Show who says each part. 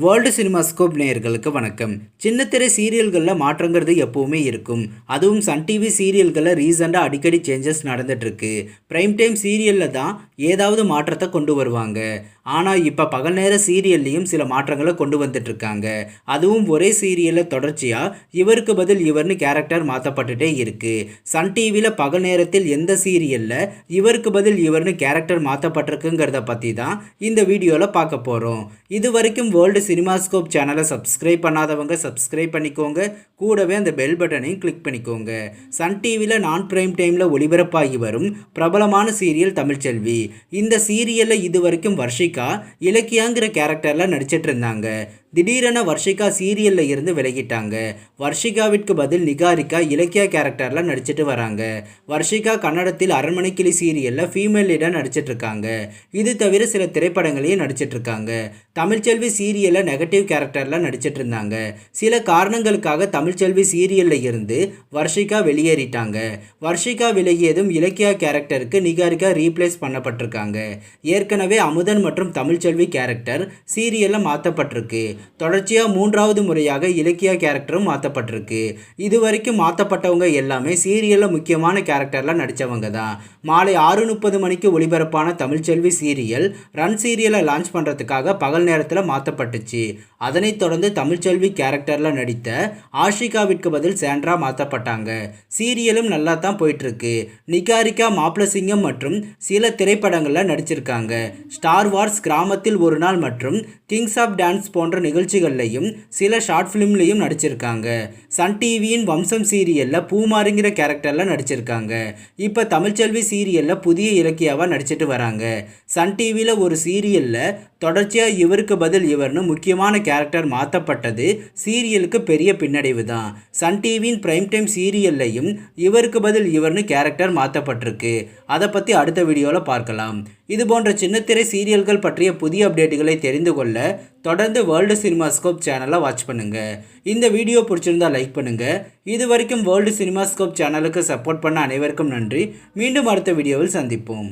Speaker 1: World cinemascope நேயர்களுக்கு வணக்கம். சின்னத்திரை சீரியல்களில் மாற்றங்கிறது எப்போவுமே இருக்கும். அதுவும் சன் டிவி சீரியல்களில் ரீசெண்டாக அடிக்கடி சேஞ்சஸ் நடந்துகிட்ருக்கு. ப்ரைம் டைம் சீரியலில் தான் ஏதாவது மாற்றத்தை கொண்டு வருவாங்க. ஆனால் இப்போ பகல் நேர சீரியல்லையும் சில மாற்றங்களை கொண்டு வந்துட்டுருக்காங்க. அதுவும் ஒரே சீரியலில் தொடர்ச்சியாக இவருக்கு பதில் இவர்னு கேரக்டர் மாற்றப்பட்டுட்டே இருக்குது. சன் டிவியில் பகல் நேரத்தில் எந்த சீரியலில் இவருக்கு பதில் இவர்னு கேரக்டர் மாற்றப்பட்டிருக்குங்கிறத பற்றி தான் இந்த வீடியோவில் பார்க்க போகிறோம். இது வரைக்கும் வேர்ல்டு சினிமாஸ்கோப் சேனலை சப்ஸ்கிரைப் பண்ணாதவங்க சப்ஸ்கிரைப் பண்ணிக்கோங்க. கூடவே அந்த பெல் பட்டனையும் கிளிக் பண்ணிக்கோங்க. சன் டிவியில் நான் பிரைம் டைமில் ஒளிபரப்பாகி வரும் பிரபலமான சீரியல் தமிழ்ச்செல்வி. இந்த சீரியலில் இது வரைக்கும் வர்ஷிகா இலக்கியாங்கிற கேரக்டரில் நடிச்சிட்டு இருந்தாங்க. திடீரென வர்ஷிகா சீரியலில் இருந்து விலகிட்டாங்க. வர்ஷிகாவிற்கு பதில் நிகாரிகா இலக்கியா கேரக்டரில் நடிச்சிட்டு வராங்க. வர்ஷிகா கன்னடத்தில் அரண்மனை கிளி சீரியலில் ஃபீமேல் லீடாக நடிச்சிட்டு இருக்காங்க. இது தவிர சில திரைப்படங்களையும் நடிச்சிட்டு இருக்காங்க. தமிழ்ச்செல்வி சீரியலில் நெகட்டிவ் கேரக்டரில் நடிச்சிட்டு இருந்தாங்க. சில காரணங்களுக்காக தமிழ்ச்செல்வி சீரியலில் இருந்து வர்ஷிகா வெளியேறிட்டாங்க. வர்ஷிகா விலகியதும் இலக்கியா கேரக்டருக்கு நிகாரிகா ரீப்ளேஸ் பண்ணப்பட்டிருக்காங்க. ஏற்கனவே அமுதன் மற்றும் தமிழ்ச்செல்வி கேரக்டர் சீரியலில் மாற்றப்பட்டிருக்கு. தொடர்ச்சியாக 3வது முறையாக இலக்கியா கேரக்டரும் மாற்றப்பட்டிருக்கு. இது வரைக்கும் மாற்றப்பட்டவங்க எல்லாமே சீரியலில் முக்கியமான கேரக்டரில் நடித்தவங்க தான். மாலை 6:30 மணிக்கு ஒளிபரப்பான தமிழ்ச்செல்வி சீரியல் ரன் சீரியலை லான்ச் பண்ணுறதுக்காக பகல் நேரத்தில் மாற்றப்பட்டுச்சு. அதனைத் தொடர்ந்து தமிழ்ச்செல்வி கேரக்டரில் நடித்த ஆஷிகாவிற்கு பதில் சாண்ட்ரா மாற்றப்பட்டாங்க. சீரியலும் நல்லா தான் போயிட்டுருக்கு. நிகாரிகா மாப்ளசிங்கம் மற்றும் சில திரைப்படங்களில் நடிச்சிருக்காங்க. ஸ்டார் வார்ஸ், கிராமத்தில் ஒரு நாள் மற்றும் கிங்ஸ் ஆஃப் டான்ஸ் போன்ற நிகழ்ச்சிகள்லையும் சில ஷார்ட் ஃபிலிம்லையும் நடிச்சிருக்காங்க. சன் டிவியின் வம்சம் சீரியலில் பூமாரிங்கிற கேரக்டரில் நடிச்சிருக்காங்க. இப்போ தமிழ்ச்செல்வி சீரியலில் புதிய இலக்கியாவாக நடிச்சிட்டு வராங்க. சன் டிவியில் ஒரு சீரியலில் தொடர்ச்சியாக இவருக்கு பதில் இவர்னு முக்கியமான கேரக்டர் மாற்றப்பட்டது சீரியலுக்கு பெரிய பின்னடைவு தான். சன் டிவியின் பிரைம் டைம் சீரியல்லையும் இவருக்கு பதில் இவர்னு கேரக்டர் மாற்றப்பட்டிருக்கு. அதை பற்றி அடுத்த வீடியோவில் பார்க்கலாம். இது போன்ற சின்னத்திரை சீரியல்கள் பற்றிய புதிய அப்டேட்டுகளை தெரிந்து கொள்ள தொடர்ந்து வேர்ல்டு சினிமாஸ்கோப் சேனலை வாட்ச் பண்ணுங்கள். இந்த வீடியோ பிடிச்சிருந்தால் லைக் பண்ணுங்கள். இது வரைக்கும் வேர்ல்டு சினிமாஸ்கோப் சேனலுக்கு சப்போர்ட் பண்ண அனைவருக்கும் நன்றி. மீண்டும் அடுத்த வீடியோவில் சந்திப்போம்.